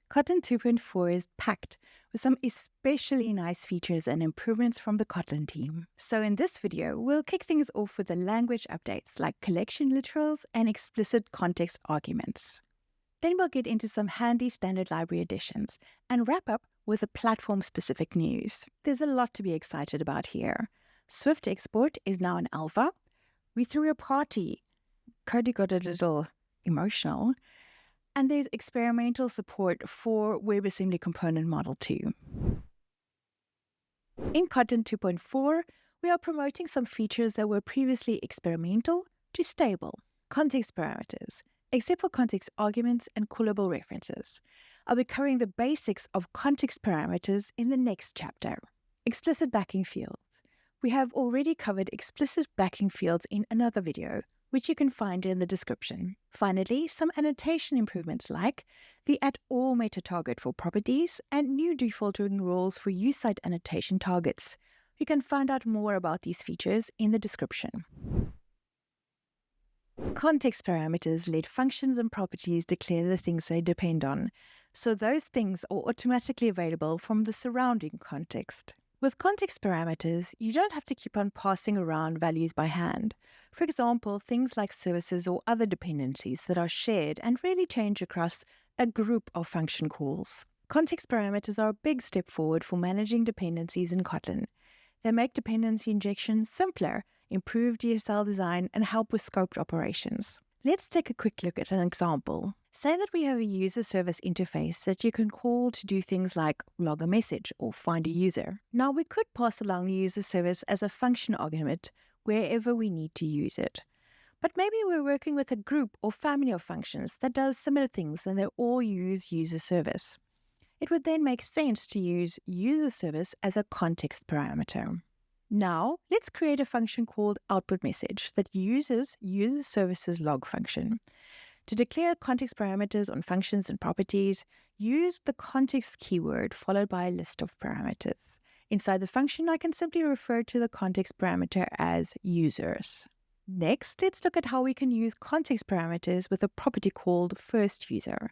Kotlin 2.4 is packed with some especially nice features and improvements from the Kotlin team. So in this video, we'll kick things off with the language updates like collection literals and explicit context arguments. Then we'll get into some handy standard library additions and wrap up with the platform-specific news. There's a lot to be excited about here. Swift export is now in alpha. We threw a party. Cody got a little emotional. And there's experimental support for WebAssembly Component Model 2. In Kotlin 2.4, we are promoting some features that were previously experimental to stable. Context parameters, except for context arguments and callable references. I'll be covering the basics of context parameters in the next chapter. Explicit backing fields. We have already covered explicit backing fields in another video, which you can find in the description. Finally, some annotation improvements like the @all meta target for properties and new defaulting rules for use-site annotation targets. You can find out more about these features in the description. Context parameters let functions and properties declare the things they depend on, so those things are automatically available from the surrounding context. With context parameters, you don't have to keep on passing around values by hand. For example, things like services or other dependencies that are shared and really change across a group of function calls. Context parameters are a big step forward for managing dependencies in Kotlin. They make dependency injection simpler, improve DSL design, and help with scoped operations. Let's take a quick look at an example. Say that we have a user service interface that you can call to do things like log a message or find a user. Now, we could pass along the user service as a function argument wherever we need to use it. But maybe we're working with a group or family of functions that does similar things and they all use user service. It would then make sense to use user service as a context parameter. Now, let's create a function called output message that uses user services log function. To declare context parameters on functions and properties, use the context keyword followed by a list of parameters. Inside the function, I can simply refer to the context parameter as users. Next, let's look at how we can use context parameters with a property called firstUser.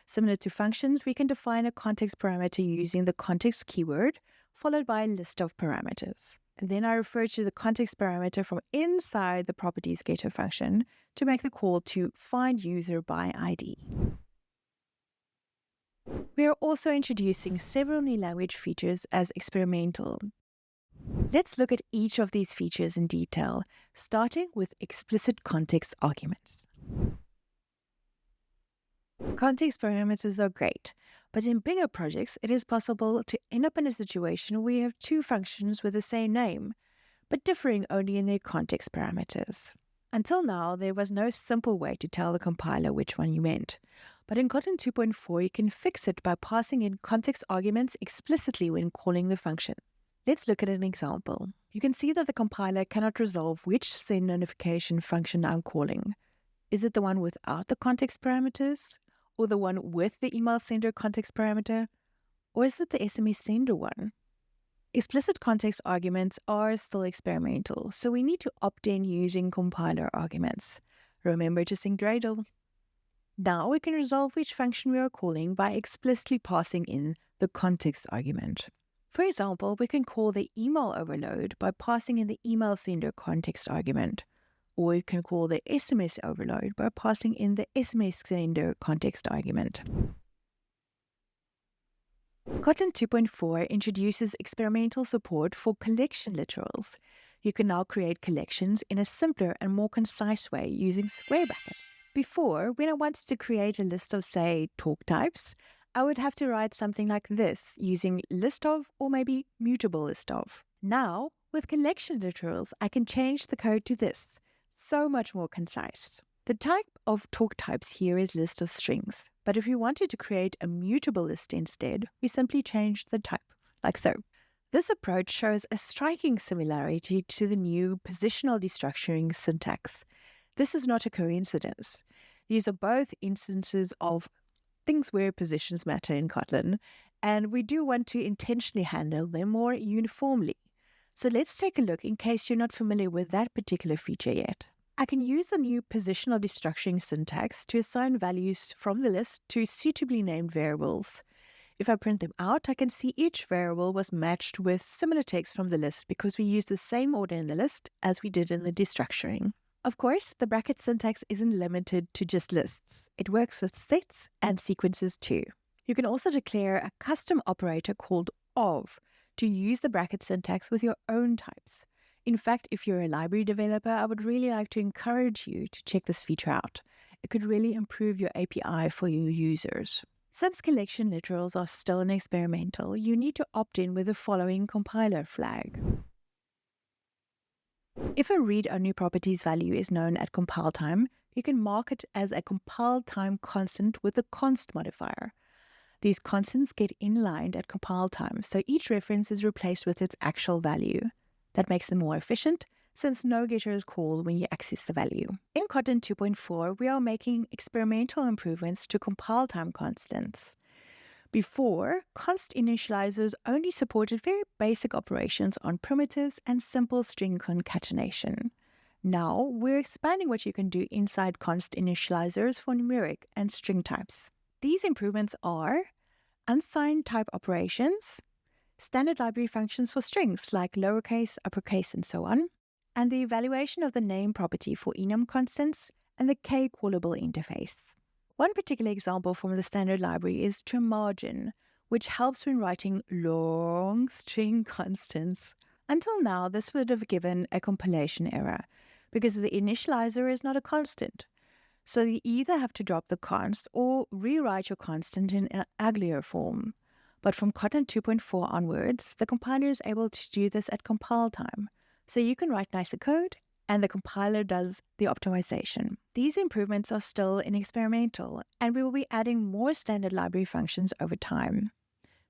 Similar to functions, we can define a context parameter using the context keyword followed by a list of parameters. And then I refer to the context parameter from inside the properties getter function to make the call to find user by ID. We are also introducing several new language features as experimental. Let's look at each of these features in detail, starting with explicit context arguments. Context parameters are great, but in bigger projects, it is possible to end up in a situation where you have two functions with the same name, but differing only in their context parameters. Until now, there was no simple way to tell the compiler which one you meant. But in Kotlin 2.4, you can fix it by passing in context arguments explicitly when calling the function. Let's look at an example. You can see that the compiler cannot resolve which send notification function I'm calling. Is it the one without the context parameters? Or the one with the email sender context parameter? Or is it the SMS sender one? Explicit context arguments are still experimental, so we need to opt in using compiler arguments. Remember to sync Gradle. Now we can resolve which function we are calling by explicitly passing in the context argument. For example, we can call the email overload by passing in the email sender context argument. Or we can call the SMS overload by passing in the SMS sender context argument. Kotlin 2.4 introduces experimental support for collection literals. You can now create collections in a simpler and more concise way using square brackets. Before, when I wanted to create a list of, say, talk types, I would have to write something like this using list of or maybe mutable list of. Now, with collection literals, I can change the code to this. So much more concise. The type of talk types here is list of strings, but if you wanted to create a mutable list instead, we simply change the type, like so. This approach shows a striking similarity to the new positional destructuring syntax. This is not a coincidence. These are both instances of things where positions matter in Kotlin, and we do want to intentionally handle them more uniformly. So let's take a look in case you're not familiar with that particular feature yet. I can use the new positional destructuring syntax to assign values from the list to suitably named variables. If I print them out, I can see each variable was matched with similar text from the list because we use the same order in the list as we did in the destructuring. Of course, the bracket syntax isn't limited to just lists. It works with sets and sequences too. You can also declare a custom operator called of to use the bracket syntax with your own types. In fact, if you're a library developer, I would really like to encourage you to check this feature out. It could really improve your API for your users. Since collection literals are still an experimental, you need to opt in with the following compiler flag. If a read-only properties value is known at compile time, you can mark it as a compile time constant with the const modifier. These constants get inlined at compile time, so each reference is replaced with its actual value. That makes them more efficient, since no getter is called when you access the value. In Kotlin 2.4, we are making experimental improvements to compile time constants. Before, const initializers only supported very basic operations on primitives and simple string concatenation. Now, we're expanding what you can do inside const initializers for numeric and string types. These improvements are unsigned type operations, standard library functions for strings like lowercase, uppercase, and so on, and the evaluation of the name property for enum constants and the k-callable interface. One particular example from the standard library is trim margin, which helps when writing long string constants. Until now, this would have given a compilation error because the initializer is not a constant. So you either have to drop the const or rewrite your constant in an uglier form. But from Kotlin 2.4 onwards, the compiler is able to do this at compile time. So you can write nicer code, and the compiler does the optimization. These improvements are still in experimental, and we will be adding more standard library functions over time.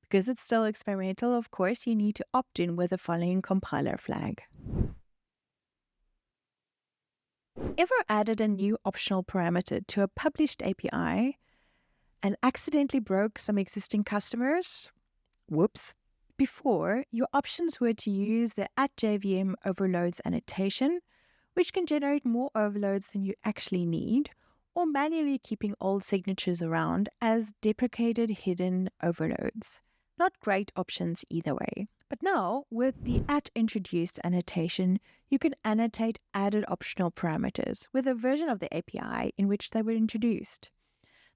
Because it's still experimental, of course, you need to opt in with the following compiler flag. Ever added a new optional parameter to a published API and accidentally broke some existing customers? Whoops. Before, your options were to use the @JVM overloads annotation, which can generate more overloads than you actually need, or manually keeping old signatures around as deprecated hidden overloads. Not great options either way. But now, with the @introduced annotation, you can annotate added optional parameters with a version of the API in which they were introduced.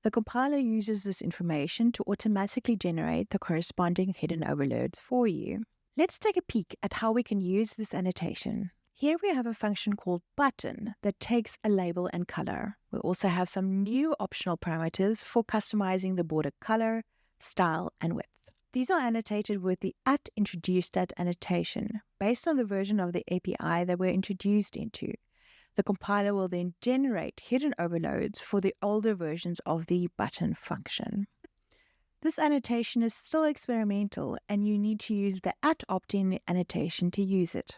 The compiler uses this information to automatically generate the corresponding hidden overloads for you. Let's take a peek at how we can use this annotation. Here we have a function called button that takes a label and color. We also have some new optional parameters for customizing the border color, style, and width. These are annotated with the @IntroducedAt annotation based on the version of the API that we're introduced into. The compiler will then generate hidden overloads for the older versions of the button function. This annotation is still experimental, and you need to use the @opt-in annotation to use it.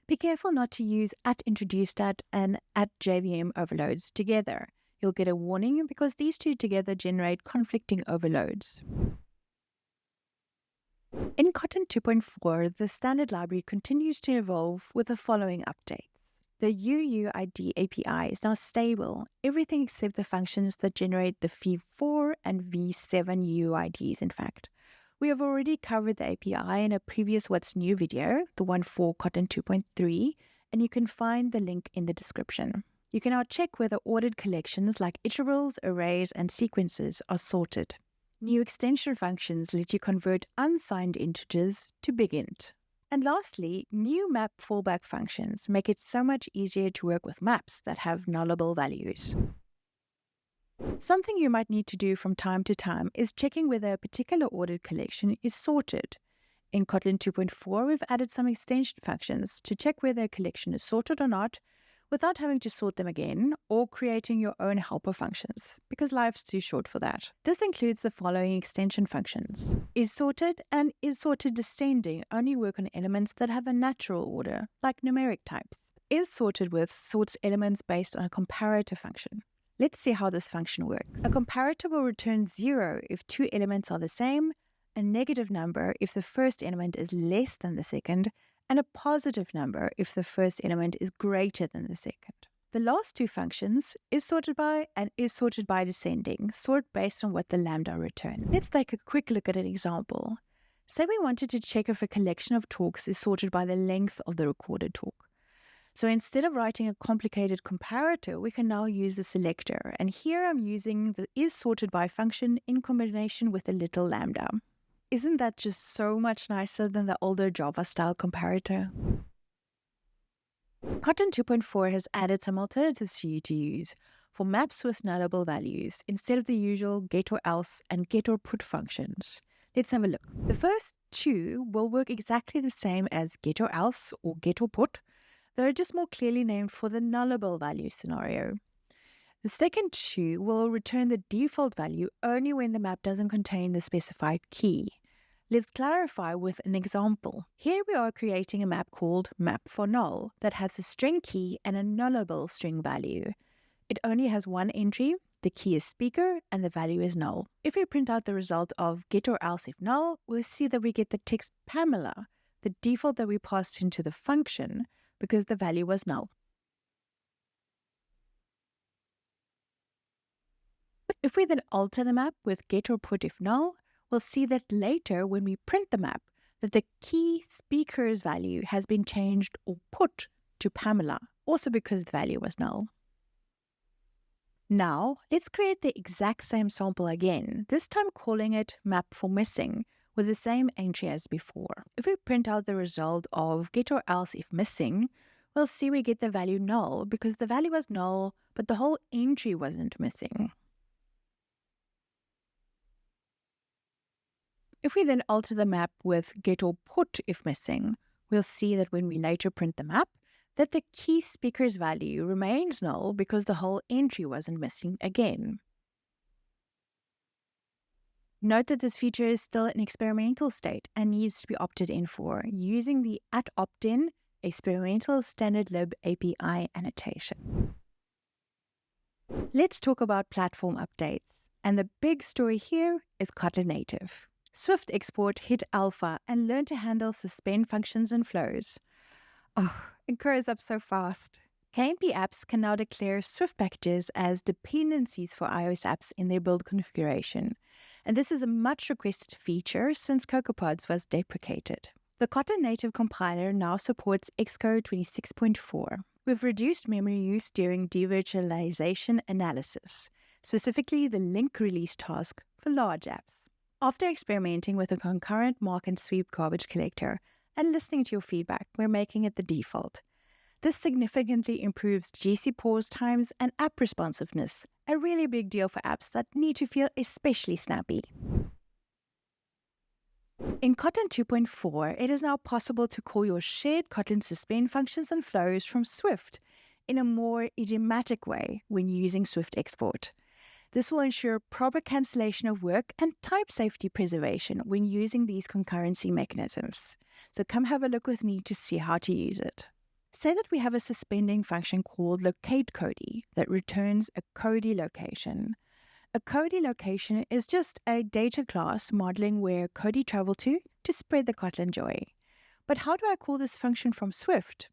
Be careful not to use @IntroducedAt and @JVM overloads together. You'll get a warning because these two together generate conflicting overloads. In Kotlin 2.4, the standard library continues to evolve with the following updates. The UUID API is now stable, everything except the functions that generate the v4 and v7 UUIDs, in fact. We have already covered the API in a previous What's New video, the one for Kotlin 2.3, and you can find the link in the description. You can now check whether ordered collections like iterables, arrays, and sequences are sorted. New extension functions let you convert unsigned integers to big int. And lastly, new map fallback functions make it so much easier to work with maps that have nullable values. Something you might need to do from time to time is checking whether a particular ordered collection is sorted. In Kotlin 2.4, we've added some extension functions to check whether a collection is sorted or not without having to sort them again or creating your own helper functions, because life's too short for that. This includes the following extension functions. IsSorted and IsSorted only work on elements that have a natural order, like numeric types. IsSorted sorts elements based on a comparator function. Let's see how this function works. A comparator will return 0 if two elements are the same, a negative number if the first element is less than the second, and a positive number if the first element is greater than the second. The last two functions, isSorted and isSorted descending, sort based on what the lambda returns. Let's take a quick look at an example. Say we wanted to check if a collection of talks is sorted by the length of the recorded talk. So instead of writing a complicated comparator, we can now use a selector. And here I'm using the isSorted function in combination with a little lambda. Isn't that just so much nicer than the older Java-style comparator? Kotlin 2.4 has added some alternatives for you to use for maps with nullable values instead of the usual get or else and get or put functions. Let's have a look. The first two will work exactly the same as get or else or get or put. They're just more clearly named for the nullable value scenario. The second two will return the default value only when the map doesn't contain the specified key. Let's clarify with an example. Here we are creating a map called map for null that has a string key and a nullable string value. It only has one entry, the key is speaker, and the value is null. If we print out the result of get or else if null, we'll see that we get the text Pamela, the default that we passed into the function, because the value was null. If we then alter the map with get or put if null, we'll see that later when we print the map, that the key speaker's value has been changed or put to Pamela, also because the value was null. Now, let's create the exact same sample again, this time calling it map for missing, with the same entry as before. If we print out the result of get or else if missing, we'll see we get the value null because the value was null, but the whole entry wasn't missing. If we then alter the map with get or put if missing, we'll see that when we later print the map, that the key speaker's value remains null because the whole entry wasn't missing again. Note that this feature is still an experimental state and needs to be opted in for using the @opt-in experimental standard lib API annotation. Let's talk about platform updates. And the big story here is Kotlin native. Swift export hit alpha and learned to handle suspend functions and flows. Oh, it grows up so fast. KMP apps can now declare Swift packages as dependencies for iOS apps in their build configuration. And this is a much requested feature since CocoaPods was deprecated. The Kotlin native compiler now supports Xcode 26.4. We've reduced memory use during devirtualization analysis, specifically the link release task for large apps. After experimenting with a concurrent mark and sweep garbage collector and listening to your feedback, we're making it the default. This significantly improves GC pause times and app responsiveness, a really big deal for apps that need to feel especially snappy. In Kotlin 2.4, it is now possible to call your shared Kotlin suspend functions and flows from Swift in a more idiomatic way when using Swift export. This will ensure proper cancellation of work and type safety preservation when using these concurrency mechanisms. So come have a look with me to see how to use it. Say that we have a suspending function called locateCody that returns a Cody location. A Cody location is just a data class modeling where Cody traveled to spread the Kotlin joy. But how do I call this function from Swift?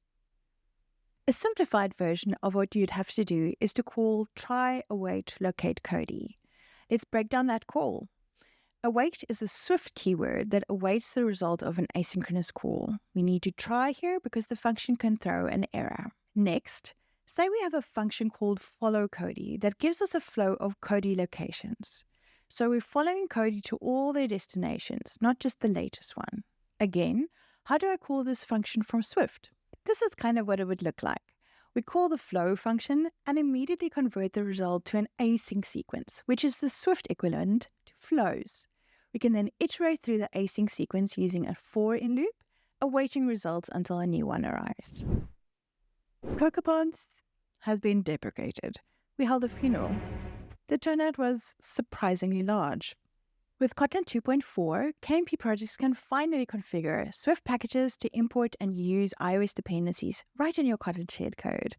A simplified version of what you'd have to do is to call try await locate Cody. Let's break down that call. Await is a Swift keyword that awaits the result of an asynchronous call. We need to try here because the function can throw an error. Next, say we have a function called follow Cody that gives us a flow of Cody locations. So we're following Cody to all their destinations, not just the latest one. Again, how do I call this function from Swift? This is kind of what it would look like. We call the flow function and immediately convert the result to an async sequence, which is the Swift equivalent to flows. We can then iterate through the async sequence using a for in loop, awaiting results until a new one arrives. CocoaPods has been deprecated. We held a funeral. The turnout was surprisingly large. With Kotlin 2.4, KMP projects can finally configure Swift packages to import and use iOS dependencies right in your Kotlin shared code.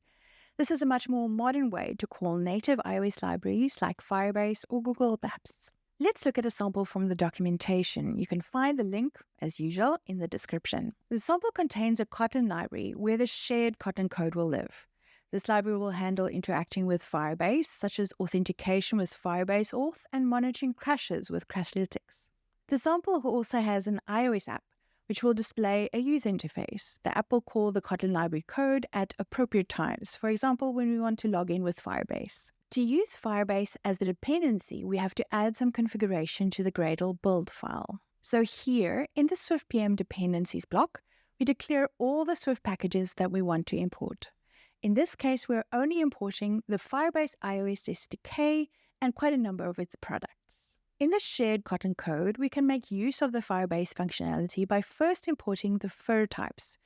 This is a much more modern way to call native iOS libraries like Firebase or Google Apps. Let's look at a sample from the documentation. You can find the link, as usual, in the description. The sample contains a Kotlin library where the shared Kotlin code will live. This library will handle interacting with Firebase, such as authentication with Firebase Auth and monitoring crashes with Crashlytics. The sample also has an iOS app, which will display a user interface. The app will call the Kotlin library code at appropriate times, for example, when we want to log in with Firebase. To use Firebase as the dependency, we have to add some configuration to the Gradle build file. So here, in the SwiftPM dependencies block, we declare all the Swift packages that we want to import. In this case, we're only importing the Firebase iOS SDK and quite a number of its products. In the shared Kotlin code, we can make use of the Firebase functionality by first importing the fir types,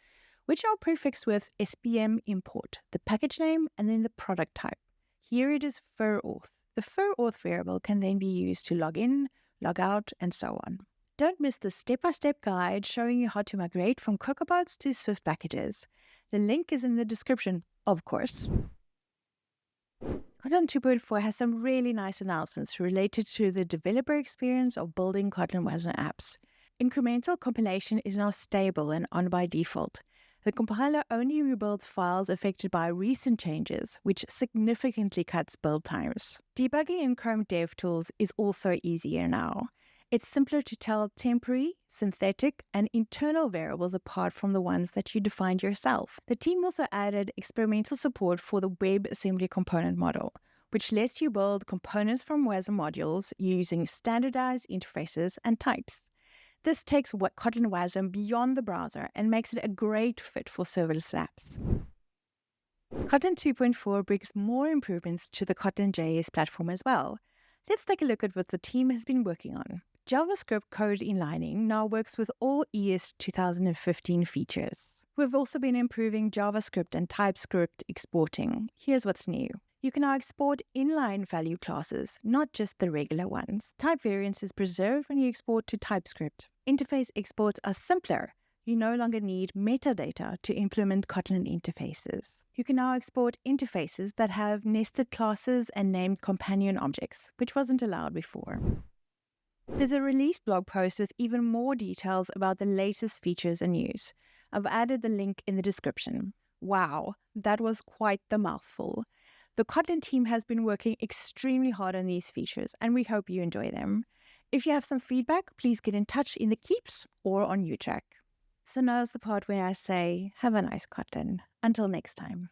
which are prefixed with SPM import, the package name, and then the product type. Here it is fir auth. The fir auth variable can then be used to log in, log out, and so on. Don't miss the step-by-step guide showing you how to migrate from CocoaPods to Swift packages. The link is in the description, of course. Kotlin 2.4 has some really nice announcements related to the developer experience of building Kotlin Wasm apps. Incremental compilation is now stable and on by default. The compiler only rebuilds files affected by recent changes, which significantly cuts build times. Debugging in Chrome DevTools is also easier now. It's simpler to tell temporary, synthetic, and internal variables apart from the ones that you defined yourself. The team also added experimental support for the WebAssembly component model, which lets you build components from Wasm modules using standardized interfaces and types. This takes Kotlin Wasm beyond the browser and makes it a great fit for serverless apps. Kotlin 2.4 brings more improvements to the Kotlin JS platform as well. Let's take a look at what the team has been working on. JavaScript code inlining now works with all ES 2015 features. We've also been improving JavaScript and TypeScript exporting. Here's what's new. You can now export inline value classes, not just the regular ones. Type variance is preserved when you export to TypeScript. Interface exports are simpler. You no longer need metadata to implement Kotlin interfaces. You can now export interfaces that have nested classes and named companion objects, which wasn't allowed before. There's a released blog post with even more details about the latest features and news. I've added the link in the description. Wow, that was quite the mouthful. The Kotlin team has been working extremely hard on these features, and we hope you enjoy them. If you have some feedback, please get in touch in the Keeps or on UTrack. So now's the part where I say, have a nice Kotlin. Until next time.